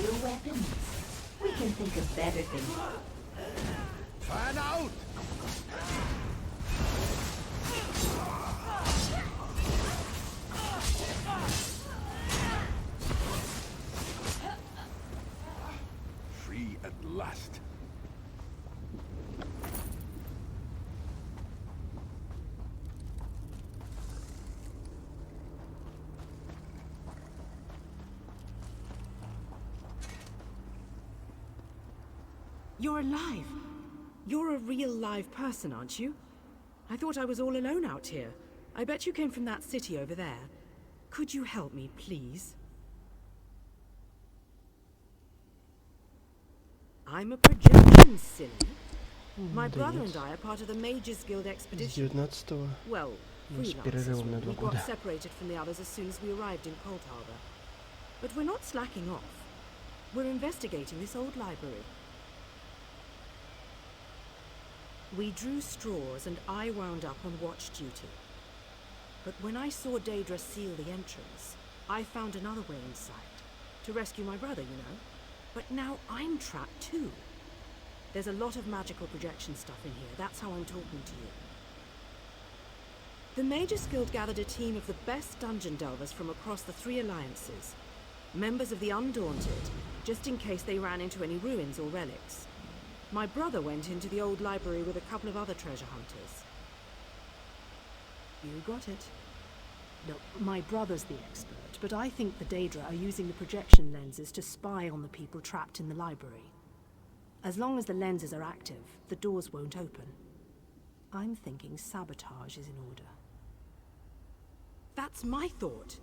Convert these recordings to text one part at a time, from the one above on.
your weapons. We can think of better things. Fan out! Free at last. You're alive. You're a real live person, aren't you? I thought I was all alone out here. I bet you came from that city over there. Could you help me, please? I'm a projection, silly. My brother and I are part of the Mages Guild expedition. Well, freelancers. We got separated from the others as soon as we arrived in Cold Harbor. But we're not slacking off. We're investigating this old library. We drew straws and I wound up on watch duty. But when I saw Daedra seal the entrance, I found another way inside. To rescue my brother, you know. But now I'm trapped too. There's a lot of magical projection stuff in here. That's how I'm talking to you. The Mages Guild gathered a team of the best dungeon delvers from across the 3 alliances. Members of the Undaunted, just in case they ran into any ruins or relics. My brother went into the old library with a couple of other treasure hunters. You got it. Look, my brother's the expert, but I think the Daedra are using the projection lenses to spy on the people trapped in the library. As long as the lenses are active, the doors won't open. I'm thinking sabotage is in order. That's my thought.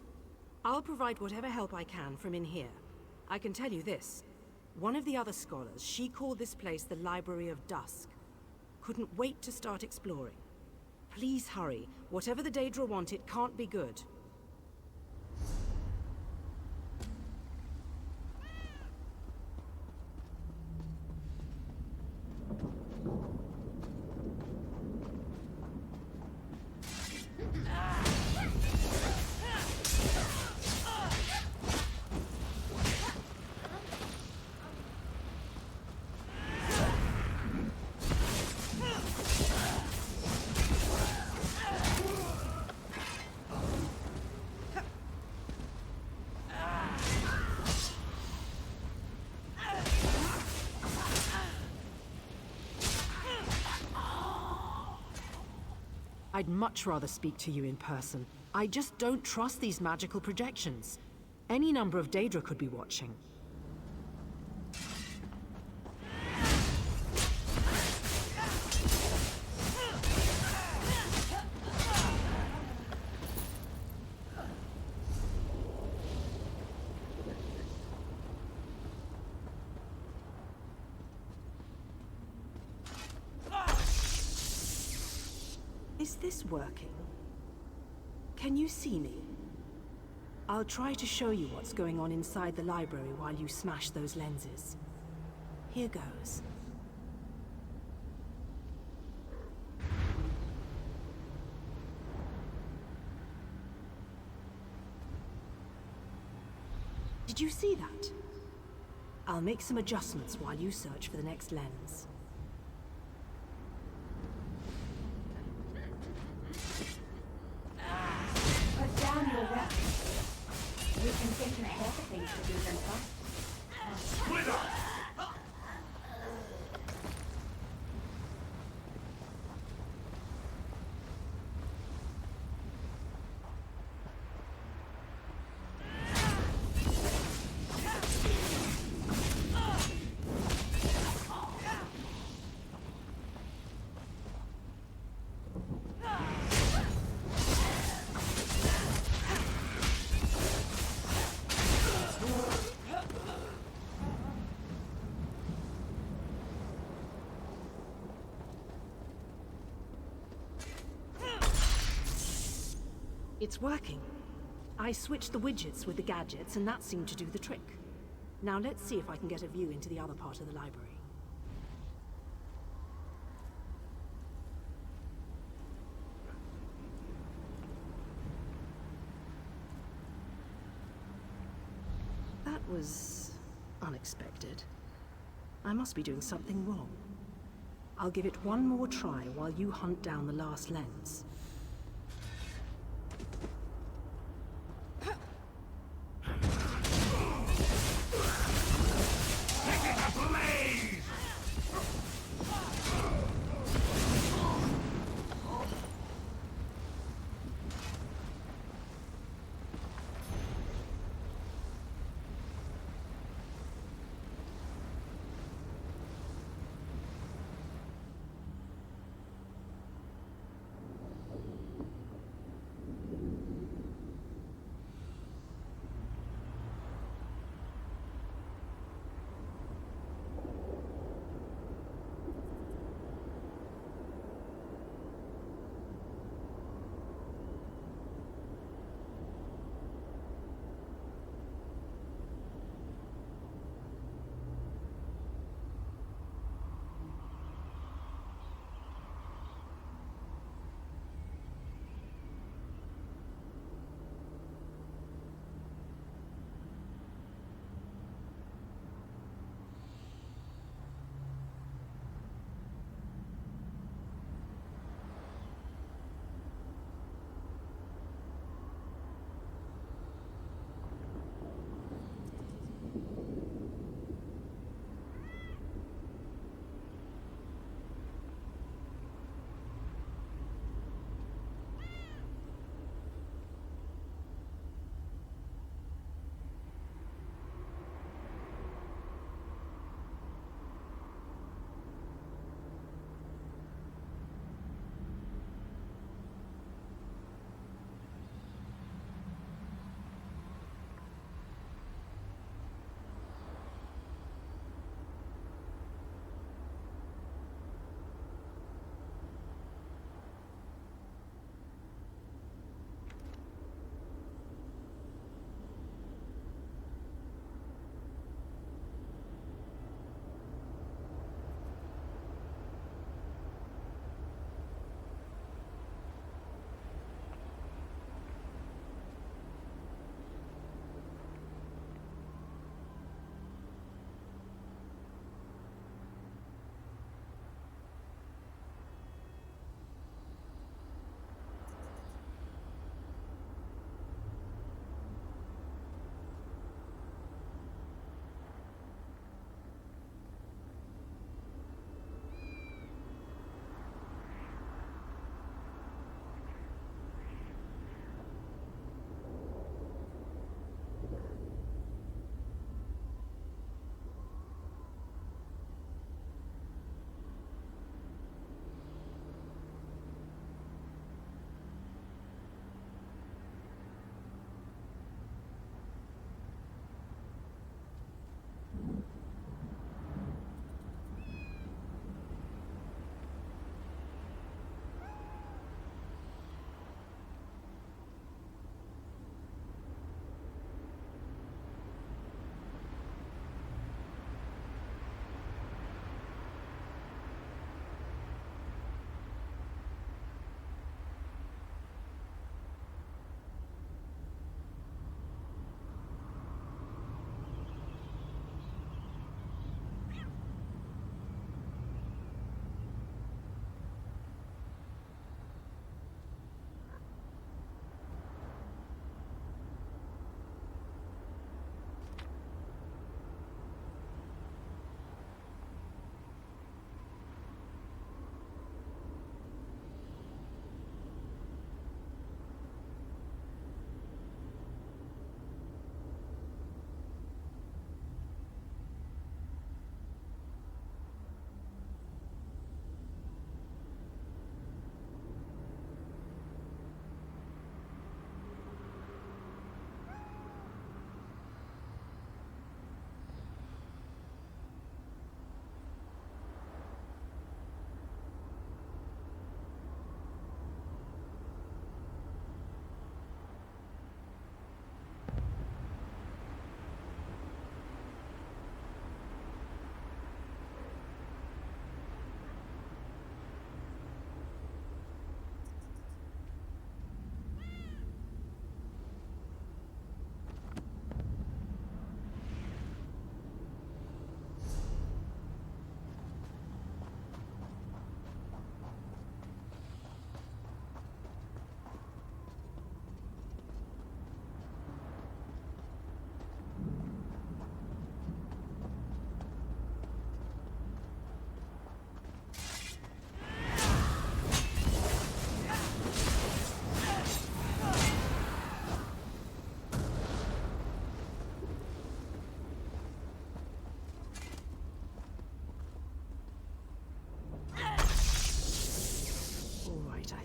I'll provide whatever help I can from in here. I can tell you this. One of the other scholars, she called this place the Library of Dusk. Couldn't wait to start exploring. Please hurry. Whatever the Daedra want, it can't be good. I'd much rather speak to you in person. I just don't trust these magical projections. Any number of Daedra could be watching. Is this working? Can you see me? I'll try to show you what's going on inside the library while you smash those lenses. Here goes. Did you see that? I'll make some adjustments while you search for the next lens. We can think of better things to do than fight. Split up! It's working. I switched the widgets with the gadgets, and that seemed to do the trick. Now let's see if I can get a view into the other part of the library. That was unexpected. I must be doing something wrong. I'll give it one more try while you hunt down the last lens.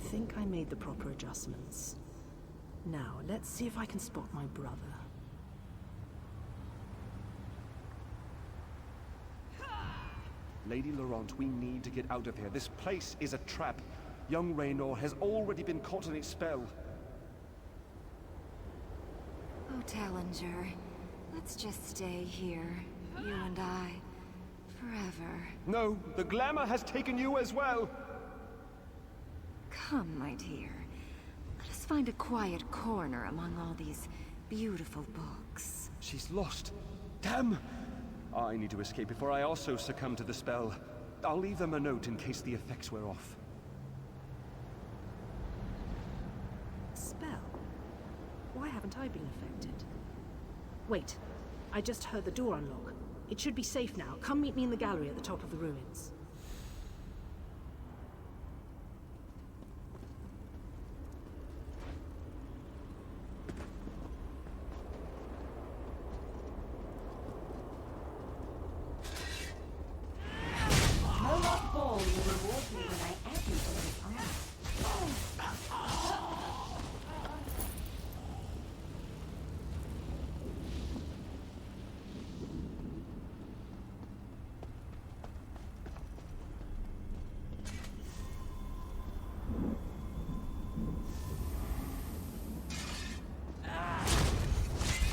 think I made the proper adjustments. Now, let's see if I can spot my brother. Lady Laurent, we need to get out of here. This place is a trap. Young Raynor has already been caught in its spell. Oh, Tallinger, let's just stay here, you and I, forever. No, the glamour has taken you as well. Come, my dear. Let us find a quiet corner among all these beautiful books. She's lost. Damn! I need to escape before I also succumb to the spell. I'll leave them a note in case the effects wear off. Spell? Why haven't I been affected? Wait, I just heard the door unlock. It should be safe now. Come meet me in the gallery at the top of the ruins. Moloch Ball will reward me when I add you to his army.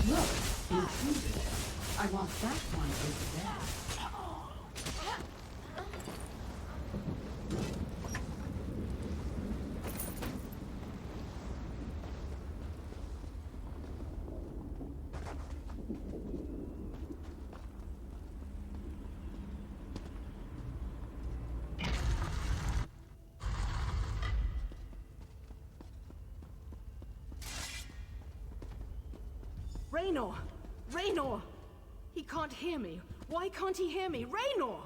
Look, intruder. I want that one over there. Raynor! Raynor! He can't hear me. Why can't he hear me? Raynor!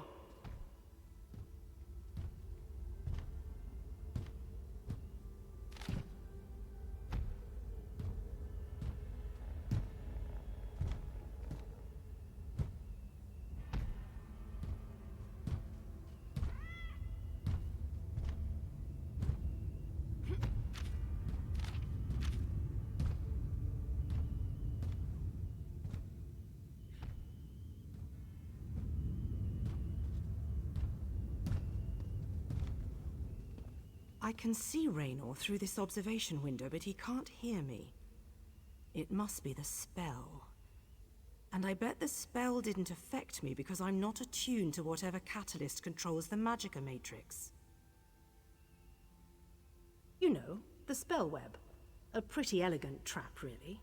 I can see Raynor through this observation window, but he can't hear me. It must be the spell. And I bet the spell didn't affect me because I'm not attuned to whatever catalyst controls the Magicka matrix. You know, the spell web. A pretty elegant trap, really.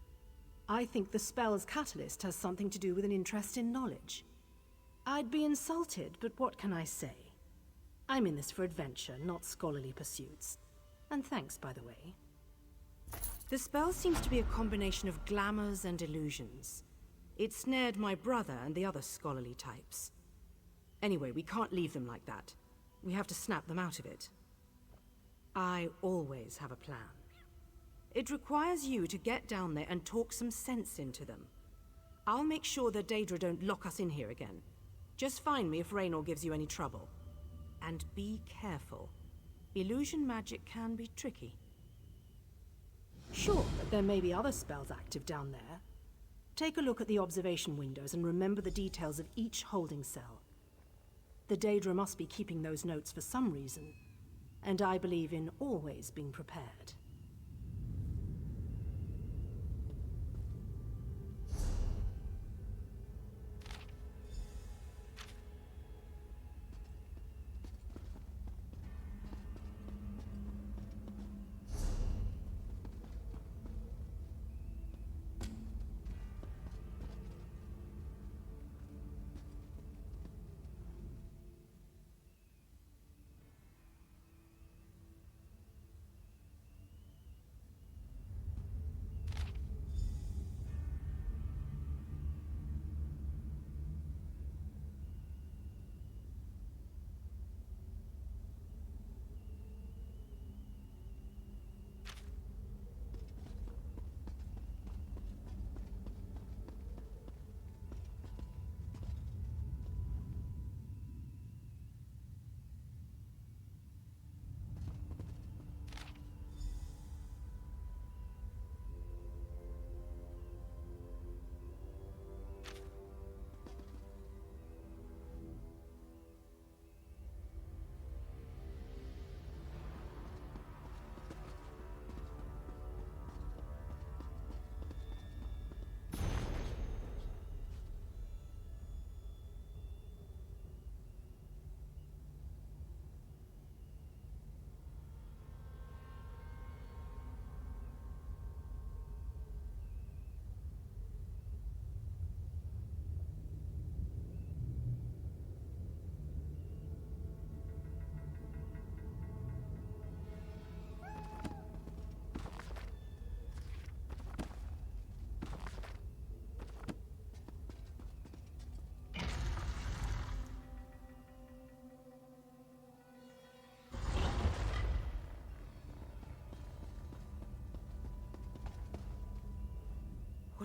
I think the spell's catalyst has something to do with an interest in knowledge. I'd be insulted, but what can I say? I'm in this for adventure, not scholarly pursuits. And thanks, by the way. The spell seems to be a combination of glamours and illusions. It snared my brother and the other scholarly types. Anyway, we can't leave them like that. We have to snap them out of it. I always have a plan. It requires you to get down there and talk some sense into them. I'll make sure the Daedra don't lock us in here again. Just find me if Raynor gives you any trouble. And be careful. Illusion magic can be tricky. Sure, but there may be other spells active down there. Take a look at the observation windows and remember the details of each holding cell. The Daedra must be keeping those notes for some reason, and I believe in always being prepared.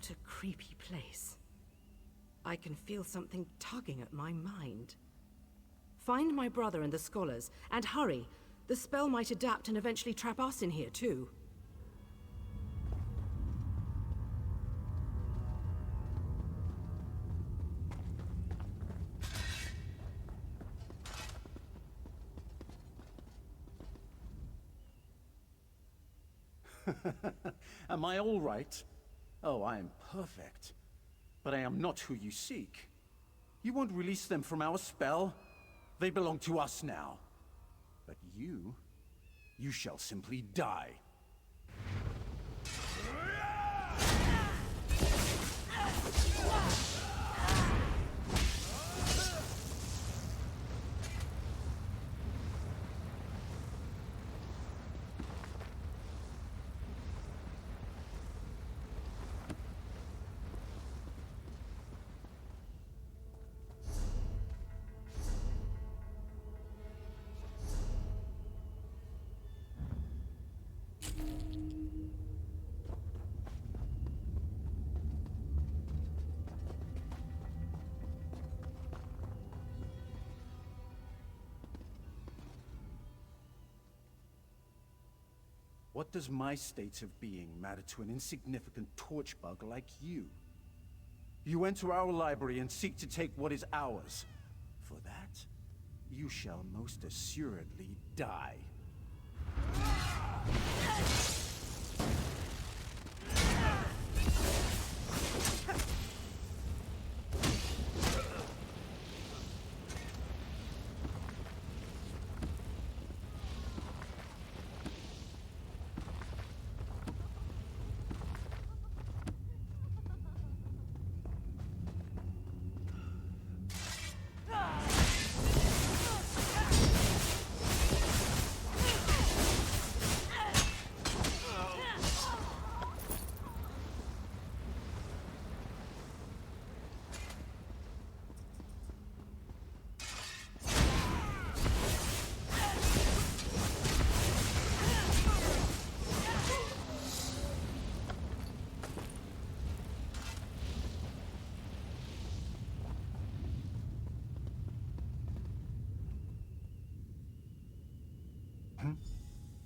What a creepy place. I can feel something tugging at my mind. Find my brother and the scholars, and hurry. The spell might adapt and eventually trap us in here, too. Am I all right? Oh, I am perfect. But I am not who you seek. You won't release them from our spell. They belong to us now. But you shall simply die. What does my state of being matter to an insignificant torchbug like you? You enter our library and seek to take what is ours. For that, you shall most assuredly die.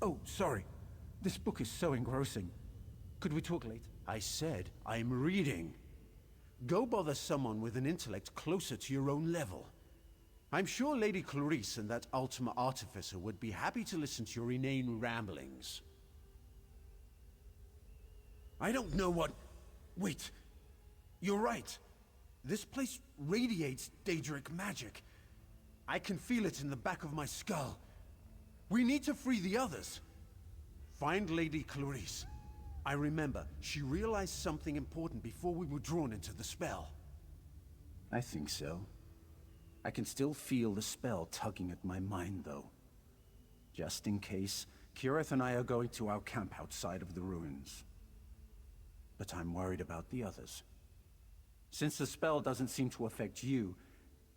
Oh, sorry. This book is so engrossing. Could we talk later? I said I'm reading. Go bother someone with an intellect closer to your own level. I'm sure Lady Clarice and that Ultima Artificer would be happy to listen to your inane ramblings. I don't know what... Wait. You're right. This place radiates Daedric magic. I can feel it in the back of my skull. We need to free the others. Find Lady Clarice. I remember, she realized something important before we were drawn into the spell. I think so. I can still feel the spell tugging at my mind, though. Just in case, Kirith and I are going to our camp outside of the ruins. But I'm worried about the others. Since the spell doesn't seem to affect you,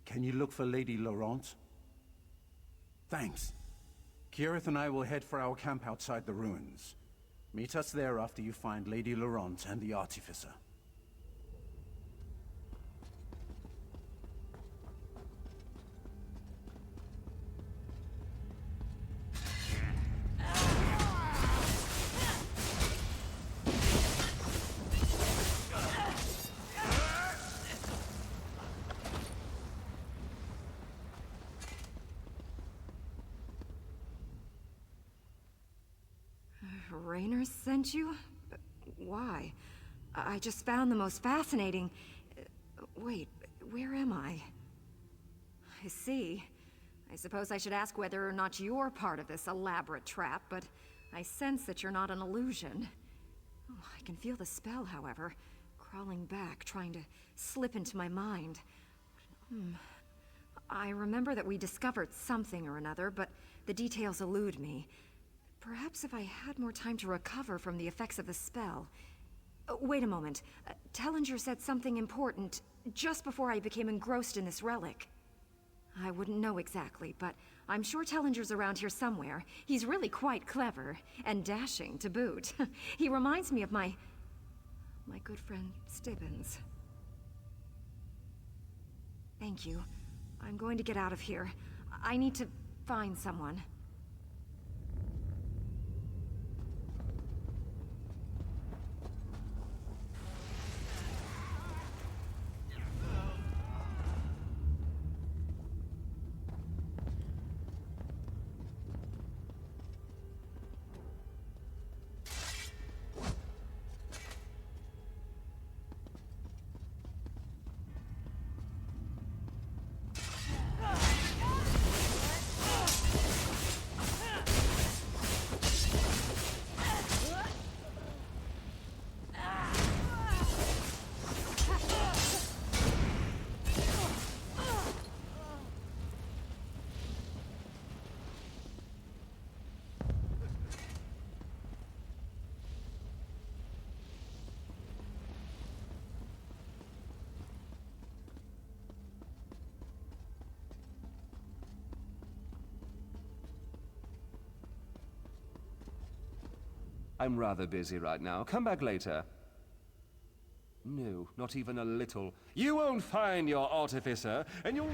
can you look for Lady Laurent? Thanks. Kirith and I will head for our camp outside the ruins. Meet us there after you find Lady Laurent and the Artificer. Raynor sent you? Why? I just found the most fascinating... Wait, where am I? I see. I suppose I should ask whether or not you're part of this elaborate trap, but I sense that you're not an illusion. Oh, I can feel the spell, however, crawling back, trying to slip into my mind. I remember that we discovered something or another, but the details elude me. Perhaps if I had more time to recover from the effects of the spell... wait a moment. Tellinger said something important just before I became engrossed in this relic. I wouldn't know exactly, but I'm sure Tellinger's around here somewhere. He's really quite clever, and dashing to boot. He reminds me of my my good friend Stibbins. Thank you. I'm going to get out of here. I need to find someone. I'm rather busy right now. Come back later. No, not even a little. You won't find your artificer, and you'll...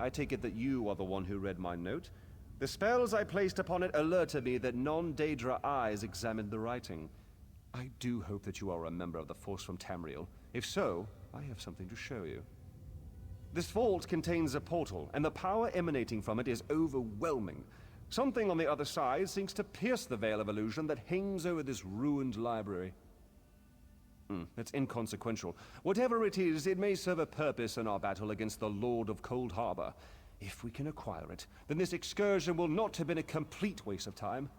I take it that you are the one who read my note. The spells I placed upon it alerted me that non-Daedra eyes examined the writing. I do hope that you are a member of the force from Tamriel. If so, I have something to show you. This vault contains a portal, and the power emanating from it is overwhelming. Something on the other side seems to pierce the veil of illusion that hangs over this ruined library. That's inconsequential. Whatever it is, it may serve a purpose in our battle against the Lord of Cold Harbor. If we can acquire it, then this excursion will not have been a complete waste of time.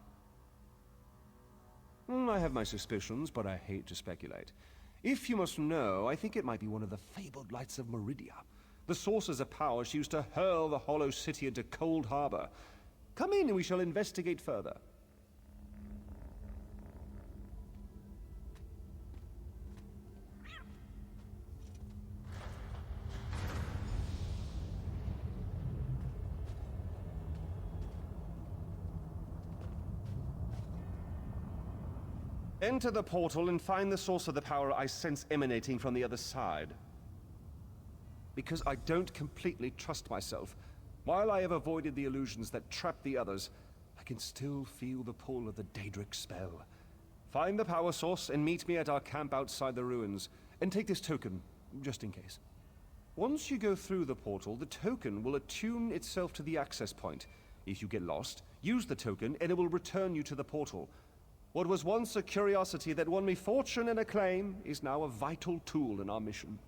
I have my suspicions, but I hate to speculate. If you must know, I think it might be one of the fabled lights of Meridia. The sources of power she used to hurl the Hollow City into Cold Harbor. Come in and we shall investigate further. Enter the portal and find the source of the power I sense emanating from the other side. Because I don't completely trust myself, while I have avoided the illusions that trap the others, I can still feel the pull of the Daedric spell. Find the power source and meet me at our camp outside the ruins, and take this token, just in case. Once you go through the portal, the token will attune itself to the access point. If you get lost, use the token and it will return you to the portal. What was once a curiosity that won me fortune and acclaim is now a vital tool in our mission.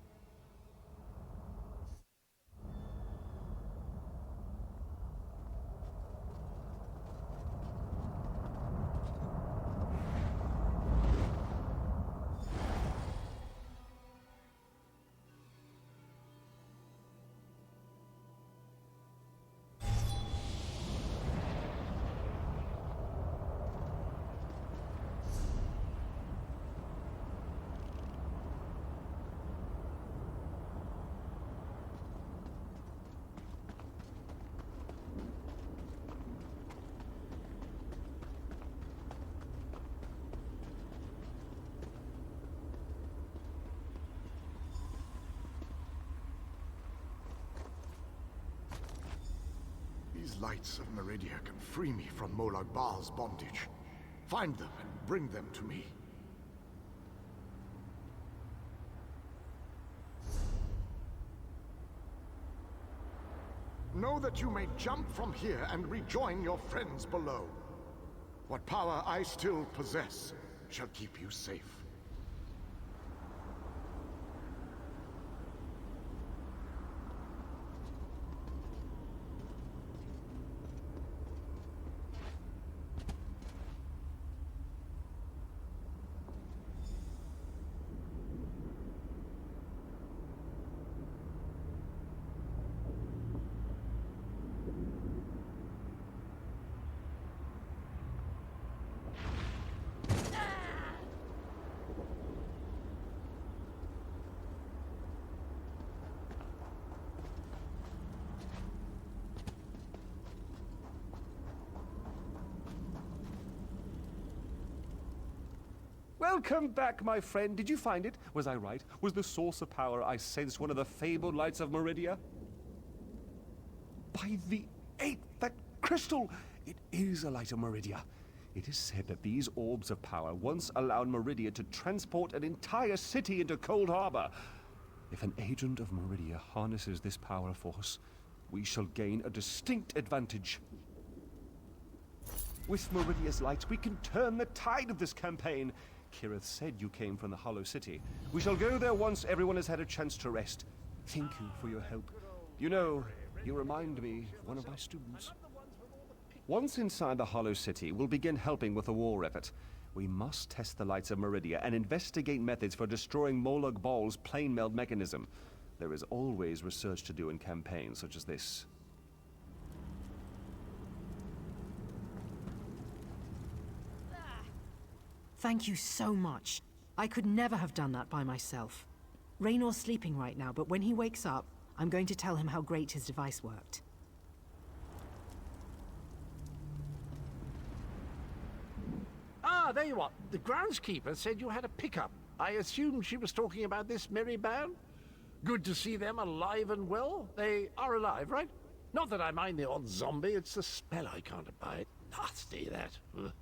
These lights of Meridia can free me from Molag Bal's bondage. Find them and bring them to me. Know that you may jump from here and rejoin your friends below. What power I still possess shall keep you safe. Welcome back, my friend. Did you find it? Was I right? Was the source of power I sensed one of the fabled lights of Meridia? By the eighth, that crystal! It is a light of Meridia. It is said that these orbs of power once allowed Meridia to transport an entire city into Cold Harbor. If an agent of Meridia harnesses this power force, we shall gain a distinct advantage. With Meridia's lights, we can turn the tide of this campaign. Kirith said you came from the Hollow City. We shall go there once everyone has had a chance to rest. Thank you for your help. You know, you remind me of one of my students. Once inside the Hollow City, we'll begin helping with the war effort. We must test the lights of Meridia and investigate methods for destroying Molag Bal's plane meld mechanism. There is always research to do in campaigns such as this. Thank you so much. I could never have done that by myself. Raynor's sleeping right now, but when he wakes up, I'm going to tell him how great his device worked. Ah, there you are. The groundskeeper said you had a pickup. I assumed she was talking about this merry band. Good to see them alive and well. They are alive, right? Not that I mind the odd zombie, it's the spell I can't abide. Nasty, that. Ugh.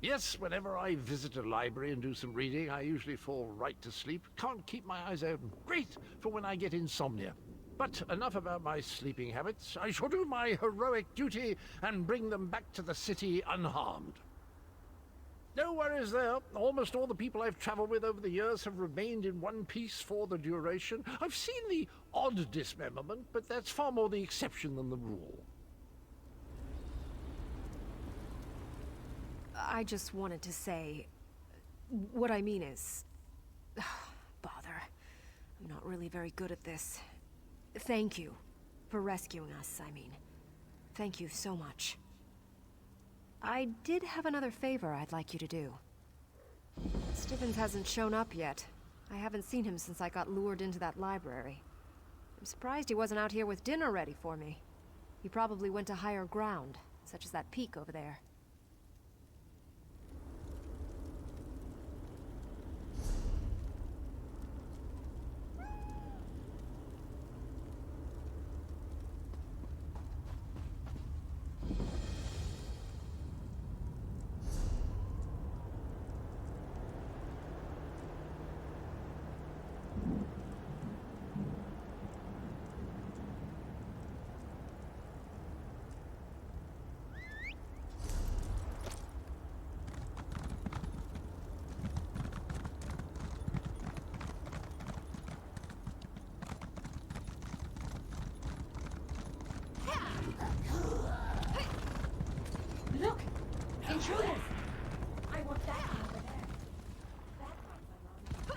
Yes, whenever I visit a library and do some reading, I usually fall right to sleep. Can't keep my eyes open. Great for when I get insomnia. But enough about my sleeping habits. I shall do my heroic duty and bring them back to the city unharmed. No worries there. Almost all the people I've traveled with over the years have remained in one piece for the duration. I've seen the odd dismemberment, but that's far more the exception than the rule. I just wanted to say... What I mean is... Bother. I'm not really very good at this. Thank you for rescuing us, I mean. Thank you so much. I did have another favor I'd like you to do. Stibbons hasn't shown up yet. I haven't seen him since I got lured into that library. I'm surprised he wasn't out here with dinner ready for me. He probably went to higher ground, such as that peak over there. Look! Intruders! I want that one over there. That one's alarming.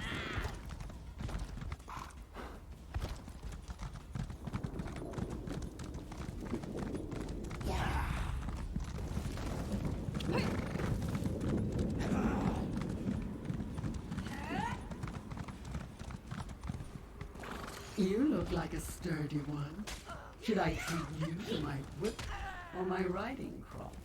You look like a sturdy one. Should I treat you to my whip or my riding crop?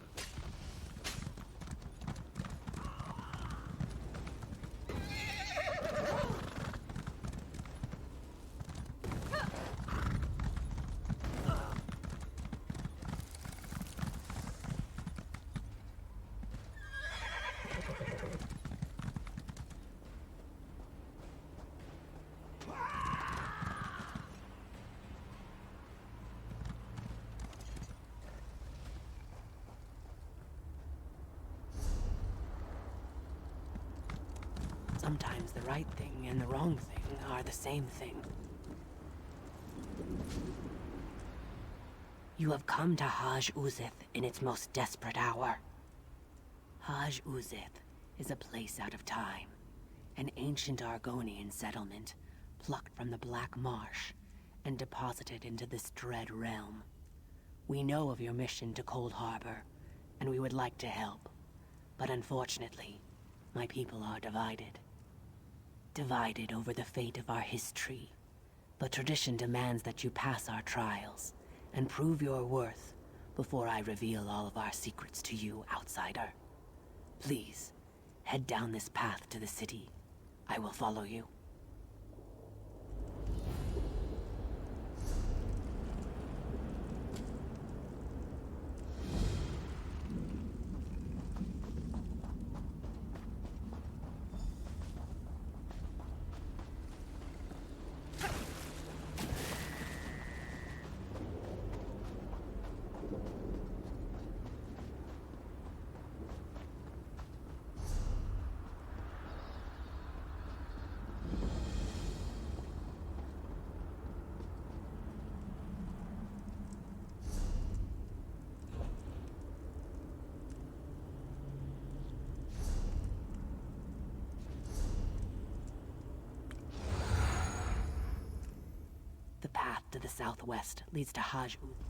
Sometimes the right thing and the wrong thing are the same thing. You have come to Haj Uzith in its most desperate hour. Haj Uzith is a place out of time, an ancient Argonian settlement plucked from the Black Marsh and deposited into this dread realm. We know of your mission to Cold Harbor, and we would like to help. But unfortunately, my people are divided. Divided over the fate of our history. But tradition demands that you pass our trials and prove your worth before I reveal all of our secrets to you, outsider. Please, head down this path to the city. I will follow you. The path to the southwest leads to Haj Uzith.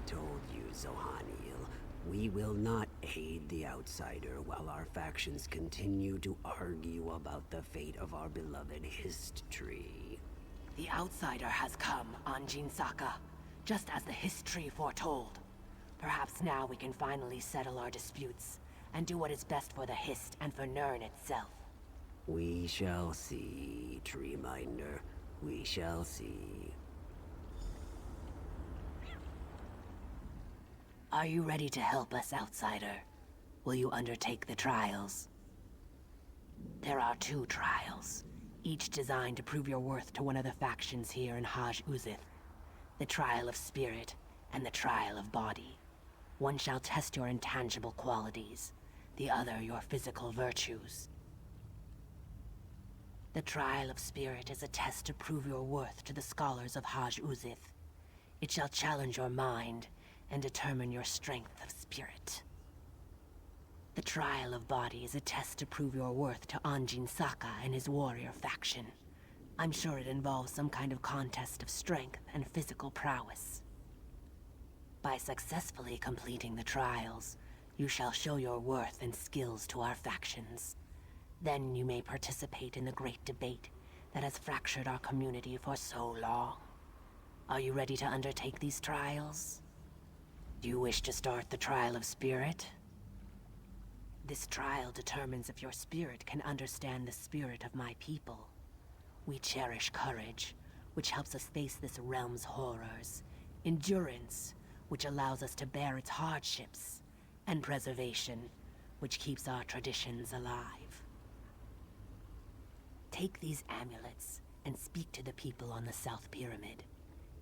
told you, Zohaniel. We will not aid the outsider while our factions continue to argue about the fate of our beloved Hist tree. The outsider has come, Anjin Saka, just as the Hist tree foretold. Perhaps now we can finally settle our disputes, and do what is best for the Hist and for Nirn itself. We shall see, Treeminder. We shall see. Are you ready to help us, outsider? Will you undertake the trials? There are 2 trials, each designed to prove your worth to one of the factions here in Haj Uzith. The trial of spirit and the trial of body. One shall test your intangible qualities, the other your physical virtues. The trial of spirit is a test to prove your worth to the scholars of Haj Uzith. It shall challenge your mind and determine your strength of spirit. The trial of body is a test to prove your worth to Anjin Saka and his warrior faction. I'm sure it involves some kind of contest of strength and physical prowess. By successfully completing the trials, you shall show your worth and skills to our factions. Then you may participate in the great debate that has fractured our community for so long. Are you ready to undertake these trials? Do you wish to start the trial of spirit? This trial determines if your spirit can understand the spirit of my people. We cherish courage, which helps us face this realm's horrors. Endurance, which allows us to bear its hardships. And preservation, which keeps our traditions alive. Take these amulets and speak to the people on the South Pyramid.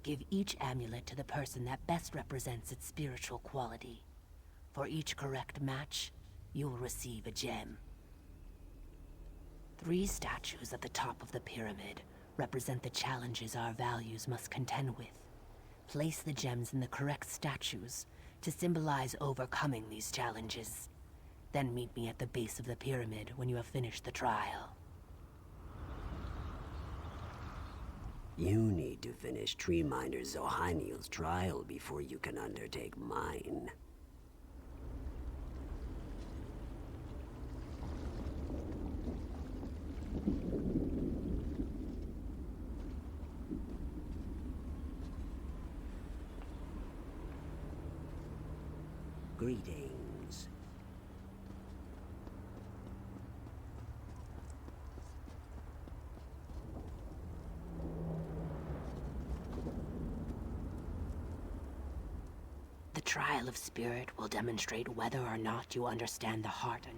Give each amulet to the person that best represents its spiritual quality. For each correct match, you will receive a gem. 3 statues at the top of the pyramid represent the challenges our values must contend with. Place the gems in the correct statues to symbolize overcoming these challenges. Then meet me at the base of the pyramid when you have finished the trial. You need to finish Treeminder Zohaniel's trial before you can undertake mine. Greetings. The trial of spirit will demonstrate whether or not you understand the heart and...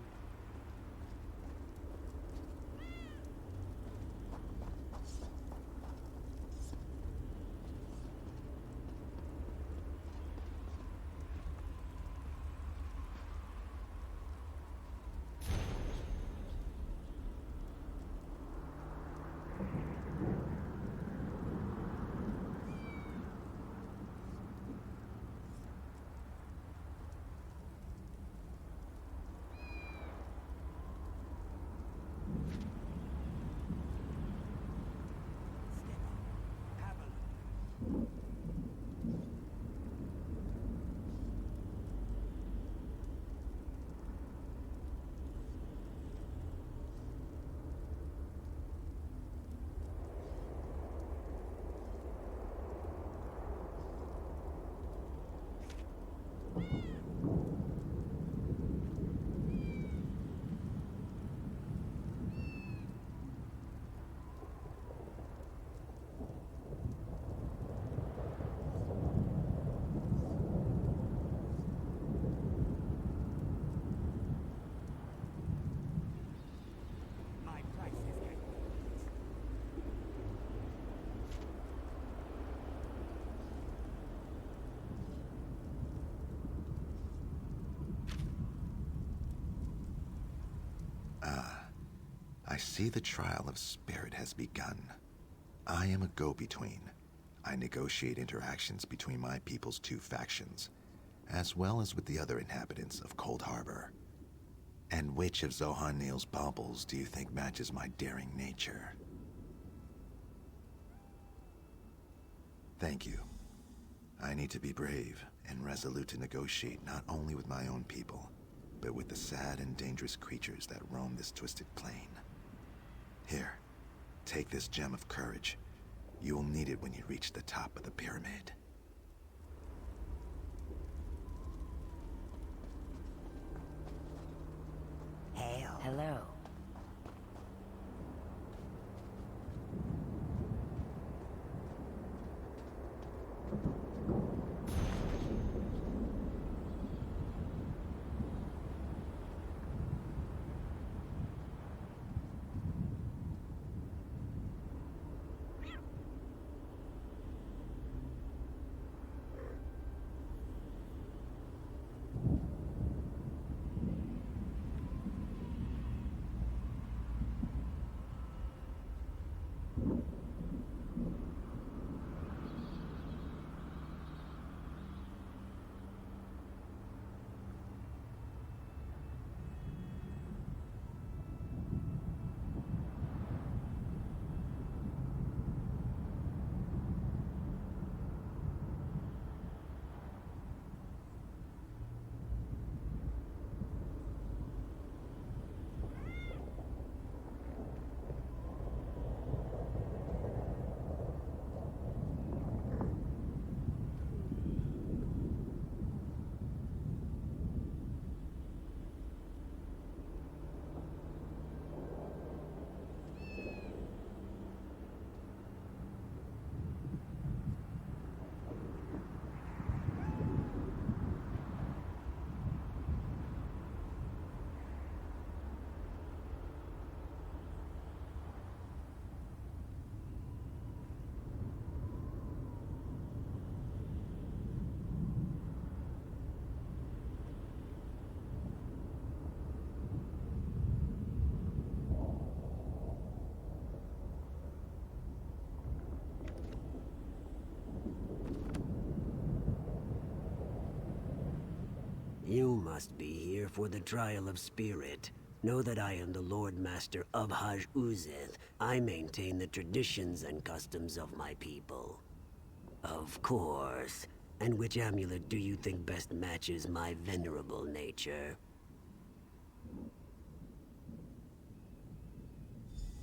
I see the trial of spirit has begun. I am a go-between. I negotiate interactions between my people's 2 factions, as well as with the other inhabitants of Cold Harbor. And which of Zohaniel's baubles do you think matches my daring nature? Thank you. I need to be brave and resolute to negotiate not only with my own people, but with the sad and dangerous creatures that roam this twisted plain. Here, take this gem of courage. You will need it when you reach the top of the pyramid. Hail. Hello. You must be here for the trial of spirit. Know that I am the Lord Master of Haj-Uzeth. I maintain the traditions and customs of my people. Of course. And which amulet do you think best matches my venerable nature?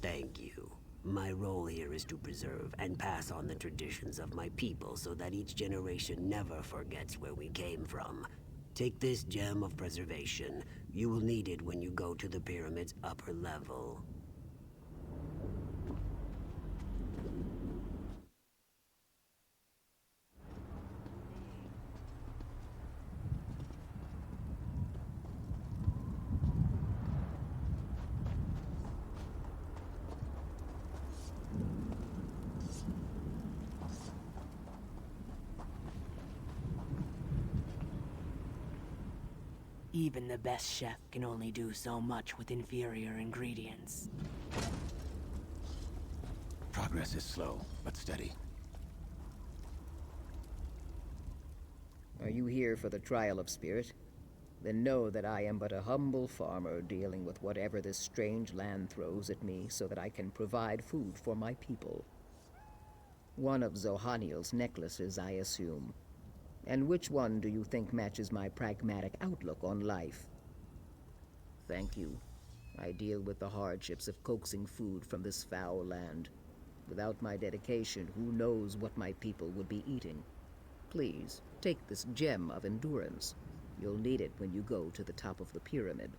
Thank you. My role here is to preserve and pass on the traditions of my people so that each generation never forgets where we came from. Take this gem of preservation. You will need it when you go to the pyramid's upper level. Even the best chef can only do so much with inferior ingredients. Progress is slow, but steady. Are you here for the trial of spirit? Then know that I am but a humble farmer dealing with whatever this strange land throws at me so that I can provide food for my people. One of Zohaniel's necklaces, I assume. And which one do you think matches my pragmatic outlook on life? Thank you. I deal with the hardships of coaxing food from this foul land. Without my dedication, who knows what my people would be eating? Please, take this gem of endurance. You'll need it when you go to the top of the pyramid.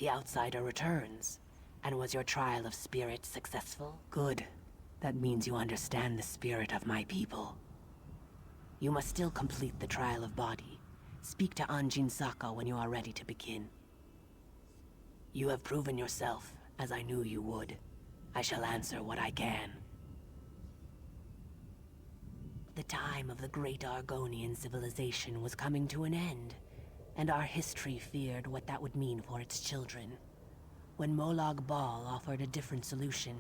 The outsider returns. And was your trial of spirit successful? Good. That means you understand the spirit of my people. You must still complete the trial of body. Speak to Anjin Saka when you are ready to begin. You have proven yourself, as I knew you would. I shall answer what I can. The time of the great Argonian civilization was coming to an end, and our history feared what that would mean for its children. When Molag Bal offered a different solution,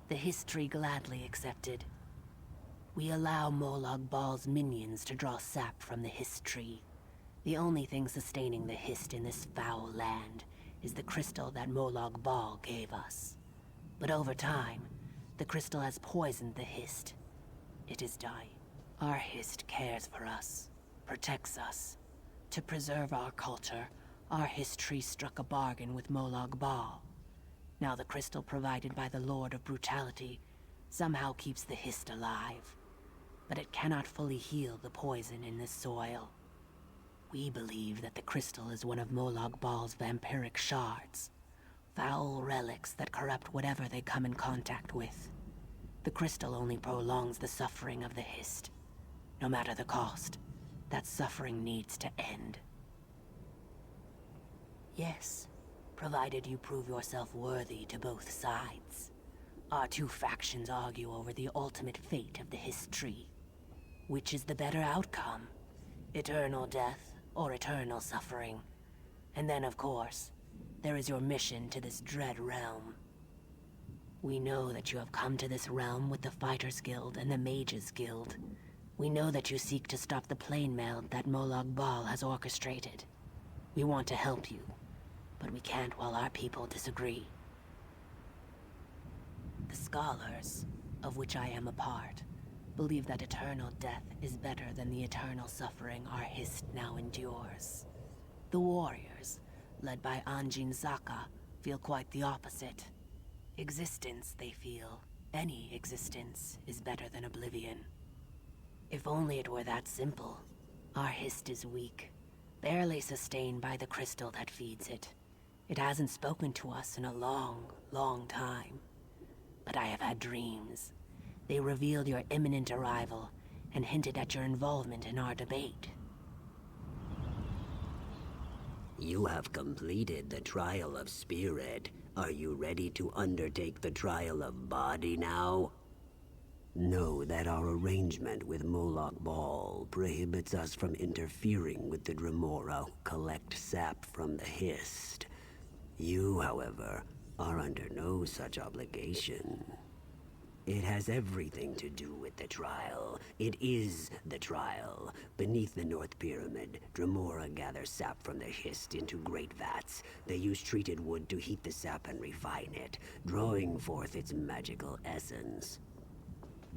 the history gladly accepted. We allow Molag Bal's minions to draw sap from the Hist tree. The only thing sustaining the Hist in this foul land is the crystal that Molag Bal gave us. But over time, the crystal has poisoned the Hist. It is dying. Our Hist cares for us, protects us. To preserve our culture, our history struck a bargain with Molag Bal. Now the crystal provided by the Lord of Brutality somehow keeps the Hist alive. But it cannot fully heal the poison in this soil. We believe that the crystal is one of Molag Bal's vampiric shards. Foul relics that corrupt whatever they come in contact with. The crystal only prolongs the suffering of the Hist. No matter the cost, that suffering needs to end. Yes, provided you prove yourself worthy to both sides. Our two factions argue over the ultimate fate of the Hist tree. Which is the better outcome? Eternal death or eternal suffering? And then, of course, there is your mission to this dread realm. We know that you have come to this realm with the Fighters Guild and the Mages Guild. We know that you seek to stop the plane meld that Molag Bal has orchestrated. We want to help you, but we can't while our people disagree. The scholars, of which I am a part, believe that eternal death is better than the eternal suffering our Hist now endures. The warriors, led by Anjin Saka, feel quite the opposite. Existence, they feel, any existence, is better than oblivion. If only it were that simple. Our Hist is weak, barely sustained by the crystal that feeds it. It hasn't spoken to us in a long, long time. But I have had dreams. They revealed your imminent arrival and hinted at your involvement in our debate. You have completed the trial of spirit. Are you ready to undertake the trial of body now? Know that our arrangement with Molag Bal prohibits us from interfering with the Dremora who collect sap from the Hist. You, however, are under no such obligation. It has everything to do with the trial. It is the trial. Beneath the North Pyramid, Dremora gather sap from the Hist into great vats. They use treated wood to heat the sap and refine it, drawing forth its magical essence.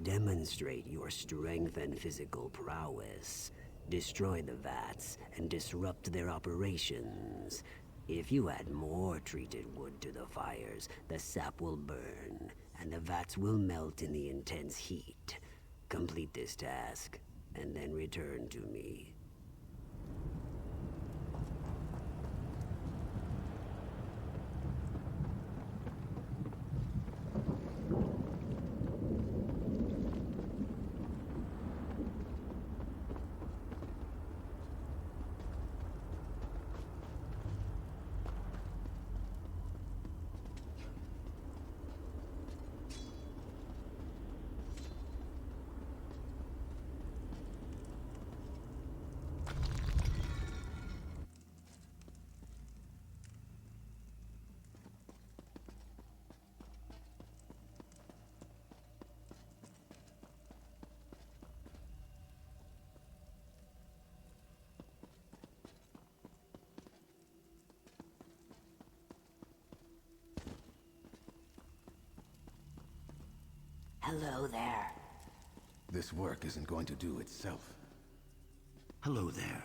Demonstrate your strength and physical prowess. Destroy the vats and disrupt their operations. If you add more treated wood to the fires, the sap will burn, and the vats will melt in the intense heat. Complete this task, and then return to me. Hello there. This work isn't going to do itself. Hello there.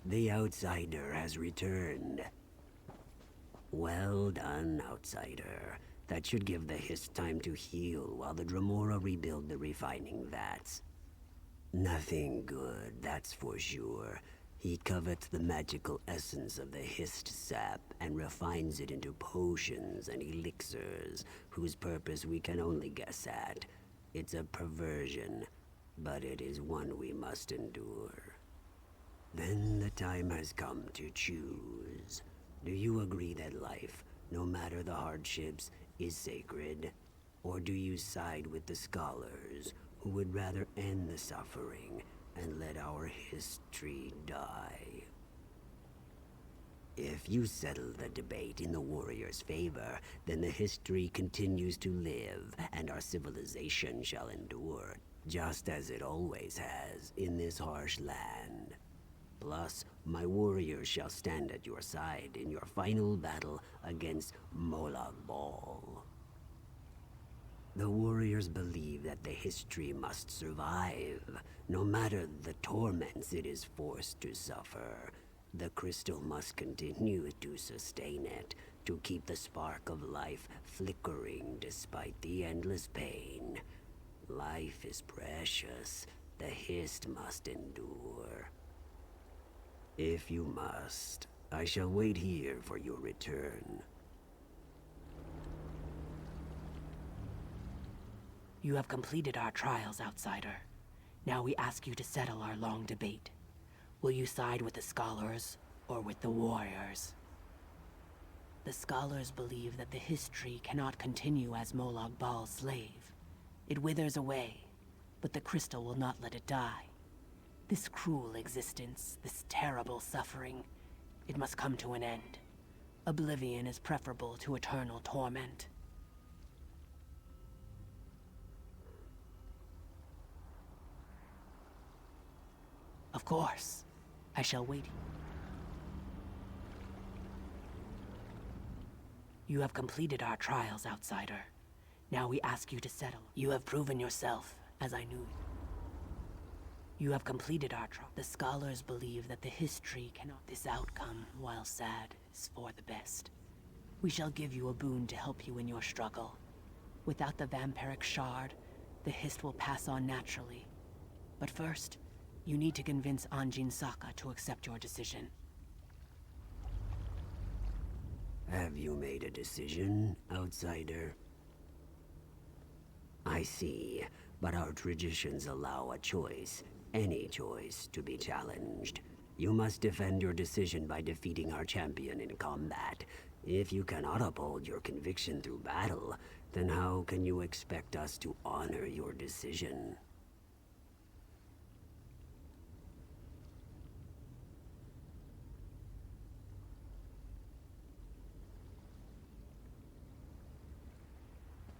The outsider has returned. Well done, outsider. That should give the Hist time to heal while the Dremora rebuild the refining vats. Nothing good, that's for sure. He covets the magical essence of the Hist sap and refines it into potions and elixirs, whose purpose we can only guess at. It's a perversion, but it is one we must endure. Then the time has come to choose. Do you agree that life, no matter the hardships, is sacred? Or do you side with the scholars, who would rather end the suffering and let our history die? If you settle the debate in the warrior's favor, then the history continues to live, and our civilization shall endure, just as it always has in this harsh land. Plus, my warriors shall stand at your side in your final battle against Molag Bal. The warriors believe that the history must survive, no matter the torments it is forced to suffer. The crystal must continue to sustain it, to keep the spark of life flickering despite the endless pain. Life is precious. The Hist must endure. If you must, I shall wait here for your return. You have completed our trials, outsider. Now we ask you to settle our long debate. Will you side with the scholars, or with the warriors? The scholars believe that the history cannot continue as Molag Bal's slave. It withers away, but the crystal will not let it die. This cruel existence, this terrible suffering, it must come to an end. Oblivion is preferable to eternal torment. Of course. I shall wait. You have completed our trials, outsider. Now we ask you to settle. You have proven yourself, as I knew. You have completed our trial. The scholars believe that the history cannot. This outcome, while sad, is for the best. We shall give you a boon to help you in your struggle. Without the vampiric shard, the Hist will pass on naturally. But first, you need to convince Anjin Saka to accept your decision. Have you made a decision, outsider? I see, but our traditions allow a choice, any choice, to be challenged. You must defend your decision by defeating our champion in combat. If you cannot uphold your conviction through battle, then how can you expect us to honor your decision?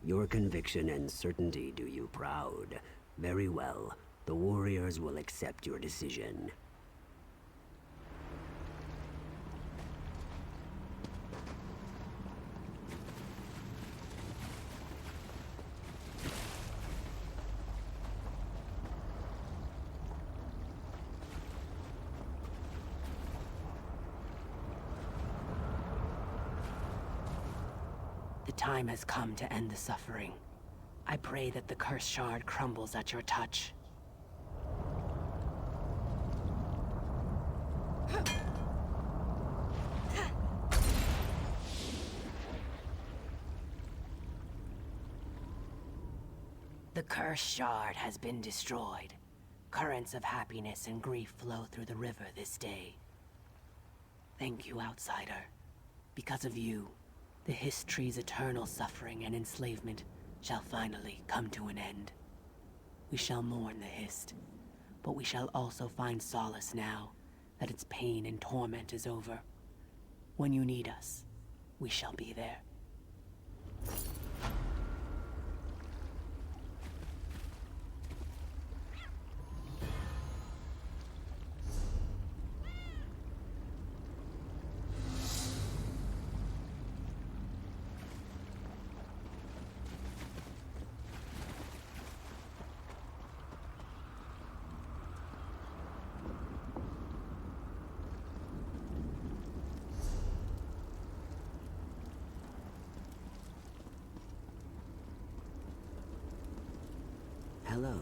Your conviction and certainty do you proud. Very well. The warriors will accept your decision. The time has come to end the suffering. I pray that the cursed shard crumbles at your touch. The cursed shard has been destroyed. Currents of happiness and grief flow through the river this day. Thank you, outsider. Because of you, the history's eternal suffering and enslavement shall finally come to an end. We shall mourn the Hist, but we shall also find solace now that its pain and torment is over. When you need us, we shall be there. Hello.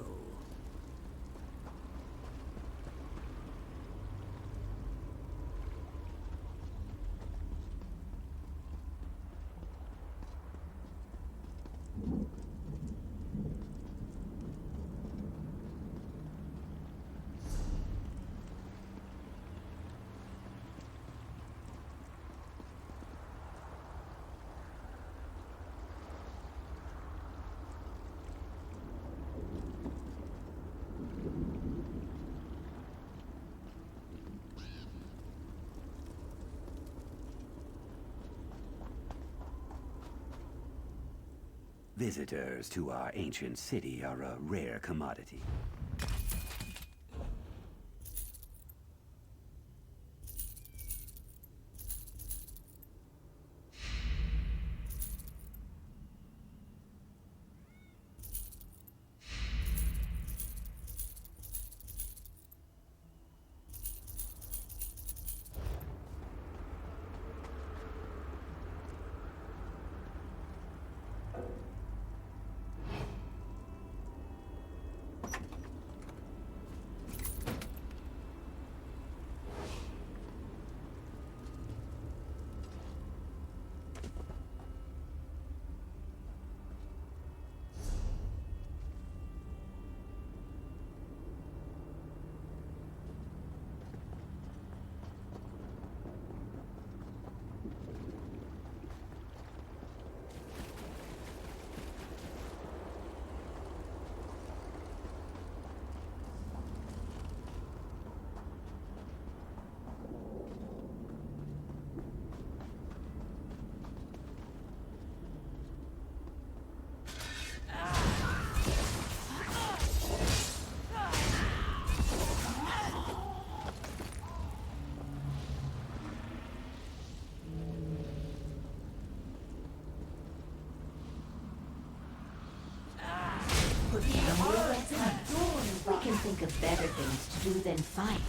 Visitors to our ancient city are a rare commodity. think of better things to do than fight.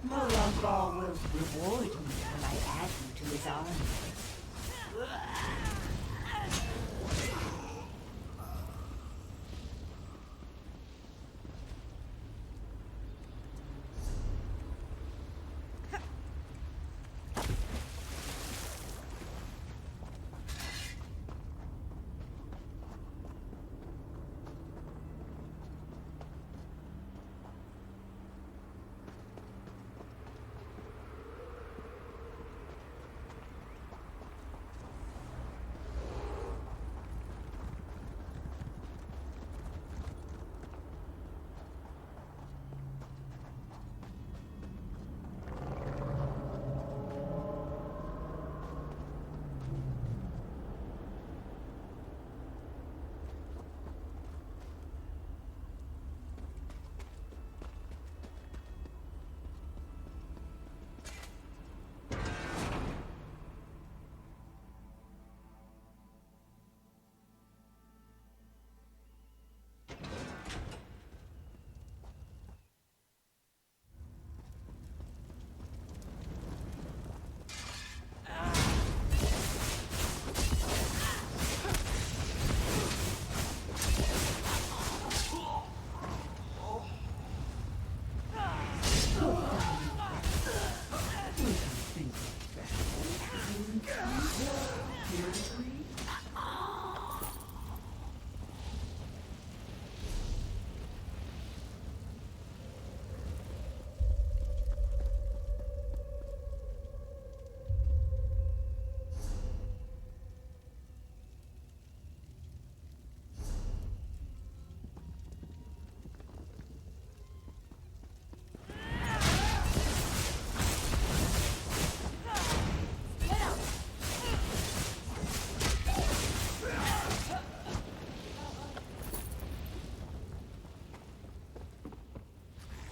Mulambal will reward me when I add you to his army.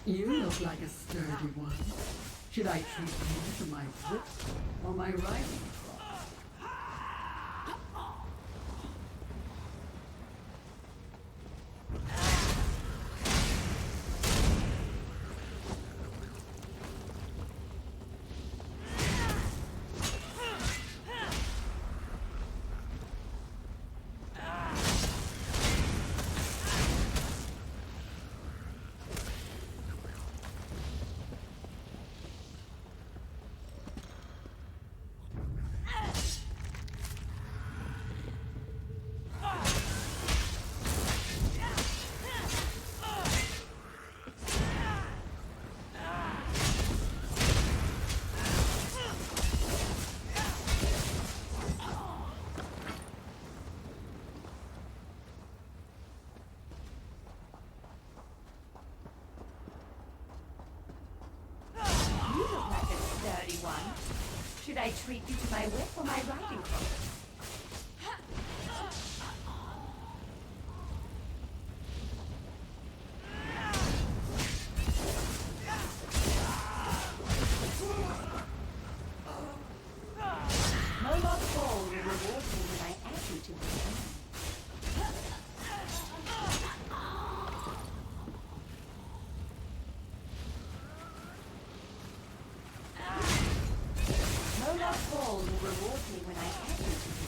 You look like a sturdy one. Should I treat you to my whip or my riding crop? Should I treat you to my whip or my riding crop? No lost ball will reward me when I add you to his army. No lost ball will reward me when I add you to his army.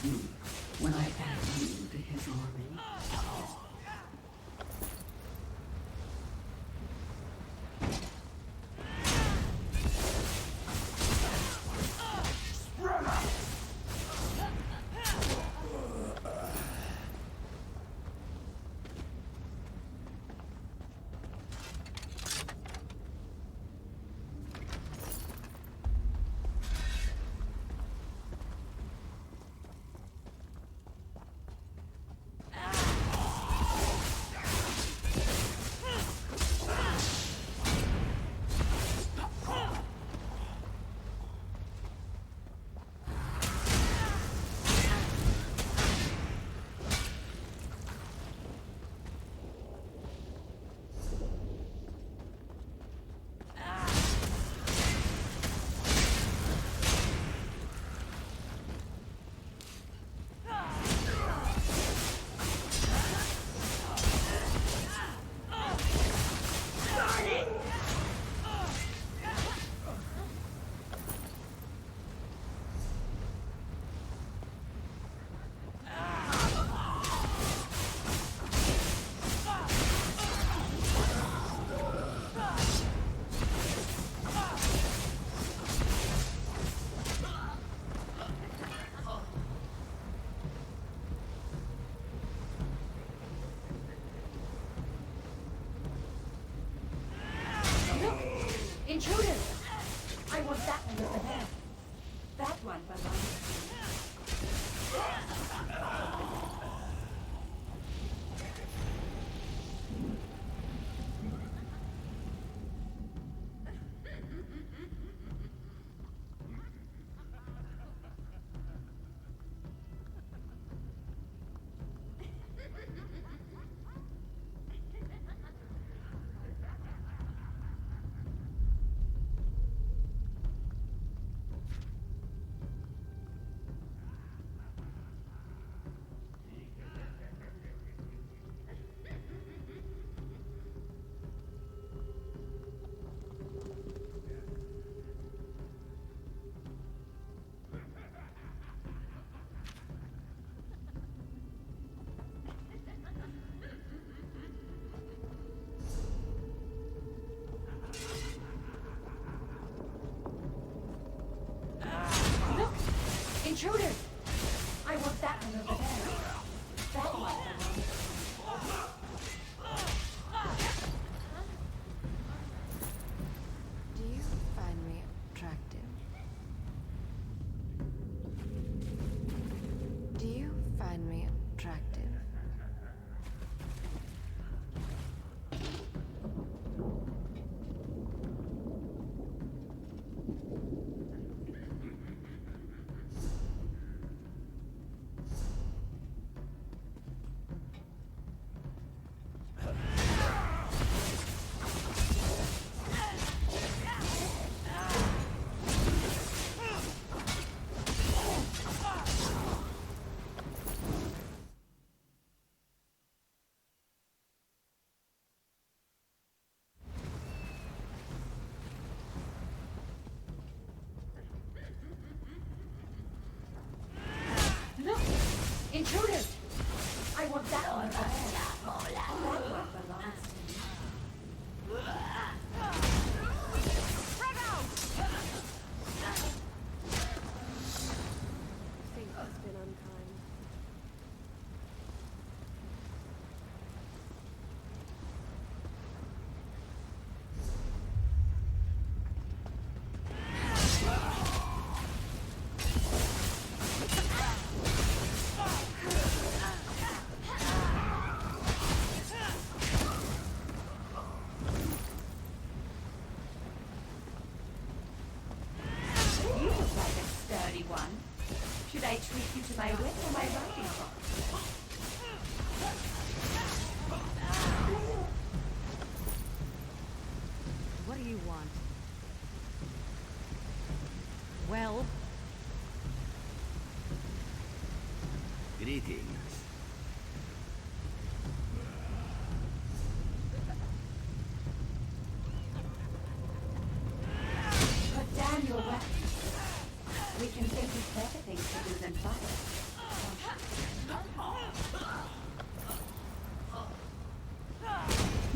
when I add you to his army.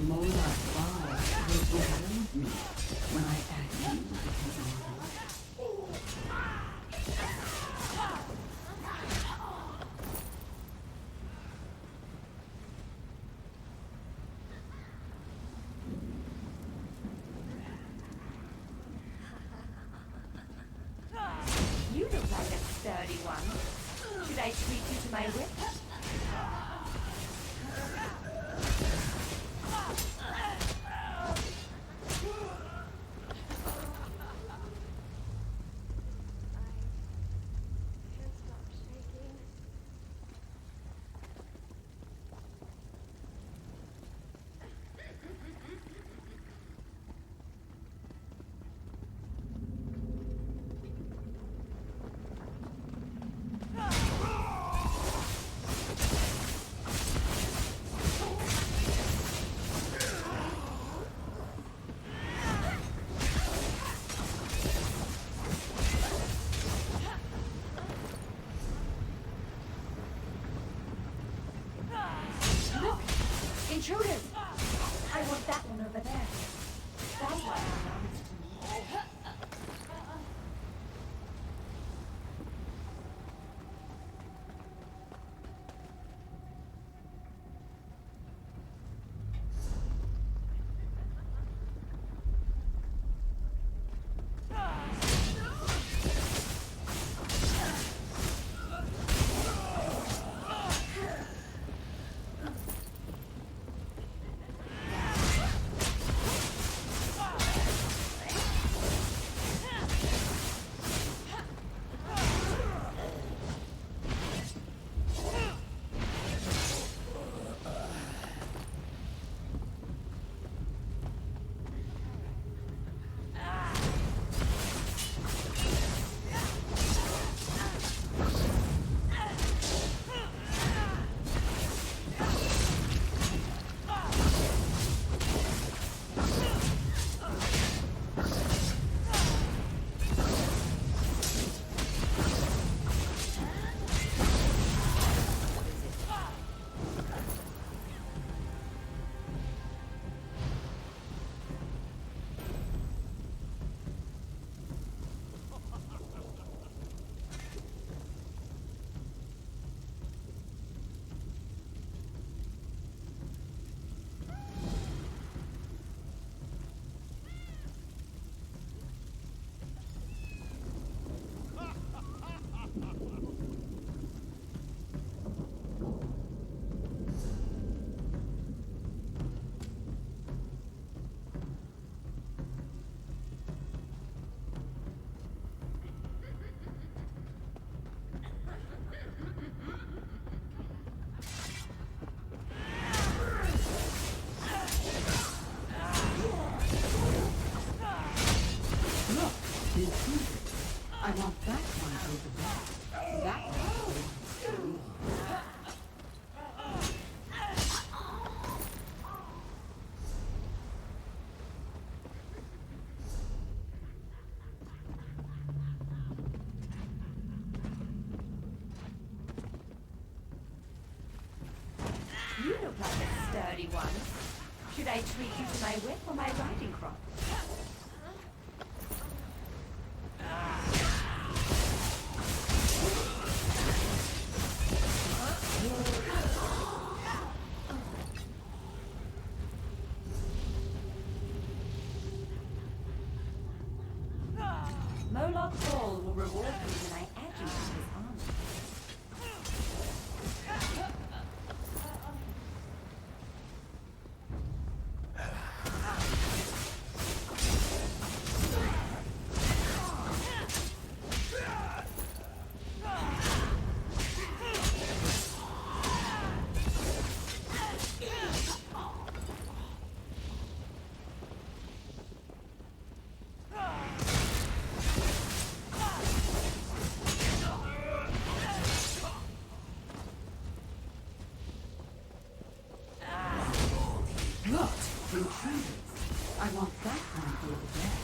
Mola Bar will behound me when I act you with his orders. You look like a sturdy one. Should I treat you to my whip? Intruders! I want that one over there. That's why I'm announced to me. I want that one over there. That one. You look like a sturdy one. Should I treat you to my whip or my riding crop? Moloch Hall will reward me when I add you to his army. Look, intruders. I want that one over there.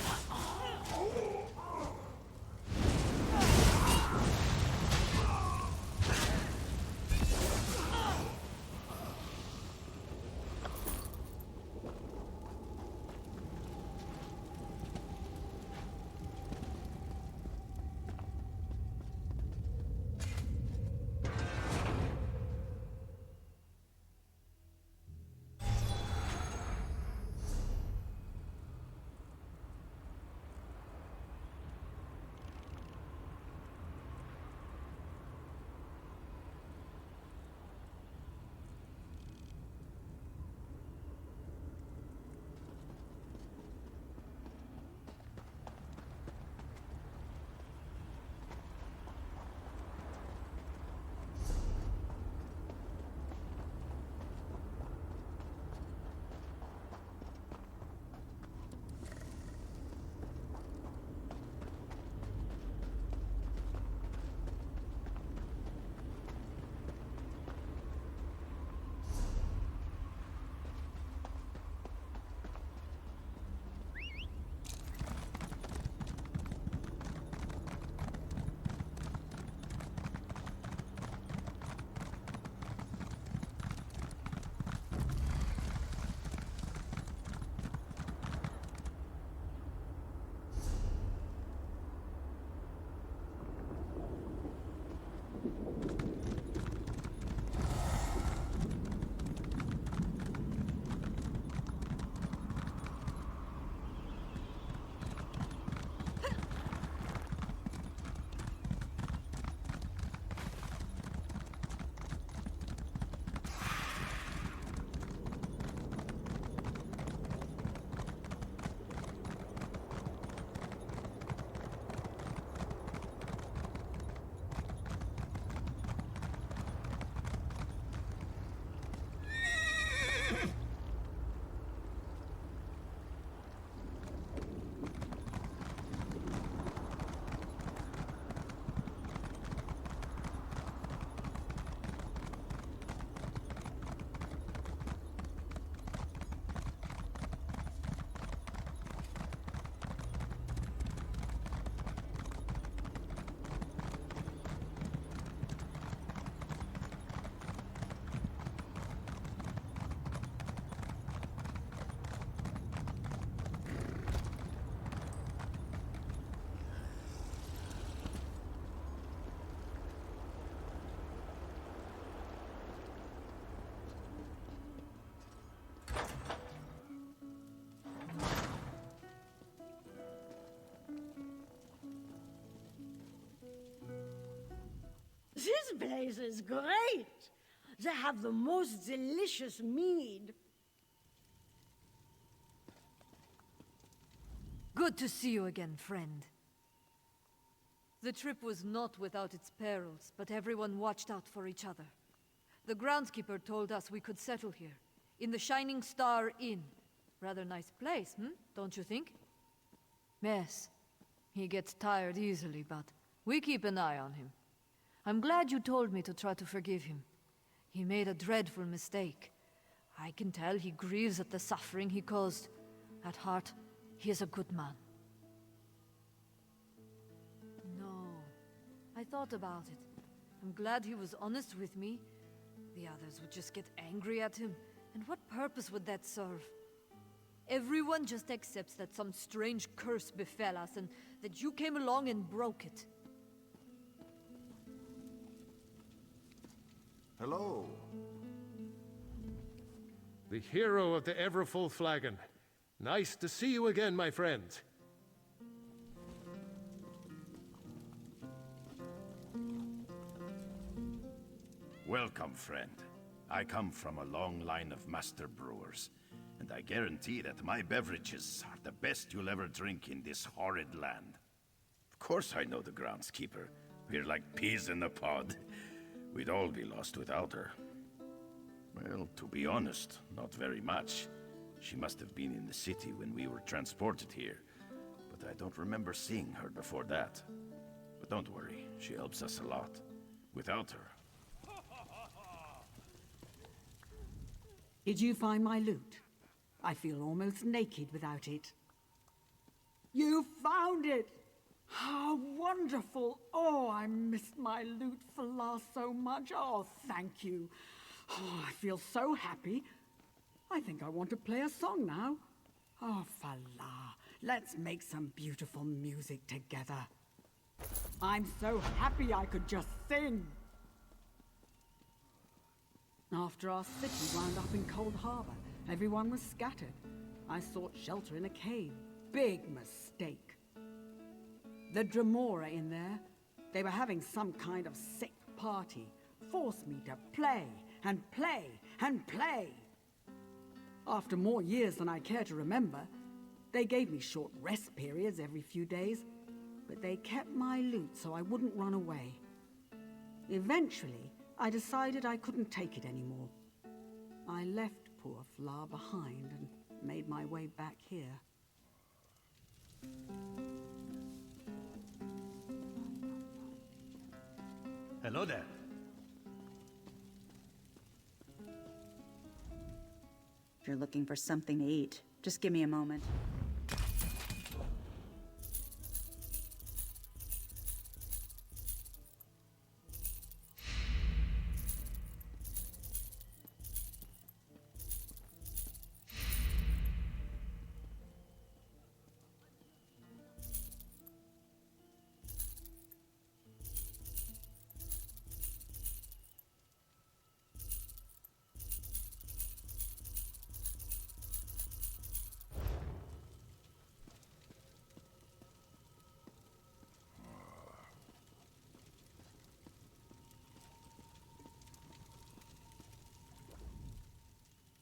place is great. They have the most delicious mead. Good to see you again, friend. The trip was not without its perils, but everyone watched out for each other. The groundskeeper told us we could settle here, in the Shining Star Inn. Rather nice place, don't you think? Yes. He gets tired easily, but we keep an eye on him. I'm glad you told me to try to forgive him. He made a dreadful mistake. I can tell he grieves at the suffering he caused. At heart, he is a good man. No. I thought about it. I'm glad he was honest with me. The others would just get angry at him. And what purpose would that serve? Everyone just accepts that some strange curse befell us and that you came along and broke it. Hello. The hero of the ever-full flagon. Nice to see you again, my friend. Welcome, friend. I come from a long line of master brewers, and I guarantee that my beverages are the best you'll ever drink in this horrid land. Of course I know the groundskeeper. We're like peas in a pod. We'd all be lost without her. Well, to be honest, not very much. She must have been in the city when we were transported here, but I don't remember seeing her before that. But don't worry, she helps us a lot. Without her... Did you find my loot? I feel almost naked without it. You found it! How wonderful! Oh, I missed my loot Fala so much. Oh, thank you. Oh, I feel so happy. I think I want to play a song now. Oh, Fala, let's make some beautiful music together. I'm so happy I could just sing. After our city wound up in Cold Harbor, everyone was scattered. I sought shelter in a cave. Big mistake. The Dremora in there, they were having some kind of sick party. Forced me to play and play and play. After more years than I care to remember, they gave me short rest periods every few days, but they kept my loot so I wouldn't run away. Eventually, I decided I couldn't take it anymore. I left poor Fla behind and made my way back here. Hello there. If you're looking for something to eat, just give me a moment.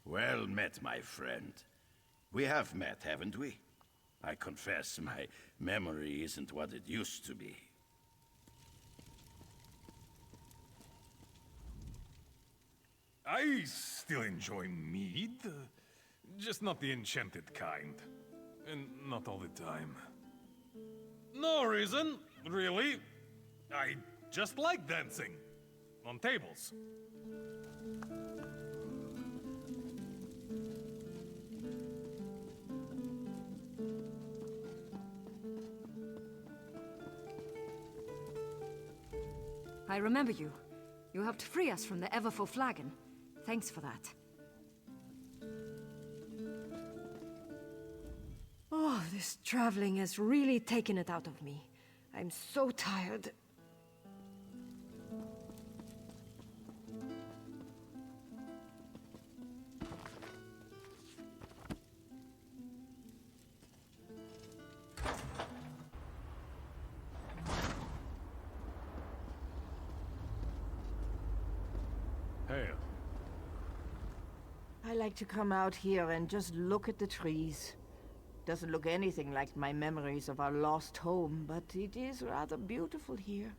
Well met, my friend. We have met, haven't we? I confess, my memory isn't what it used to be. I still enjoy mead, just not the enchanted kind. And not all the time. No reason, really. I just like dancing. On tables. I remember you. You helped free us from the Everfull Flagon. Thanks for that. Oh, this traveling has really taken it out of me. I'm so tired. I like to come out here and just look at the trees. Doesn't look anything like my memories of our lost home, but it is rather beautiful here.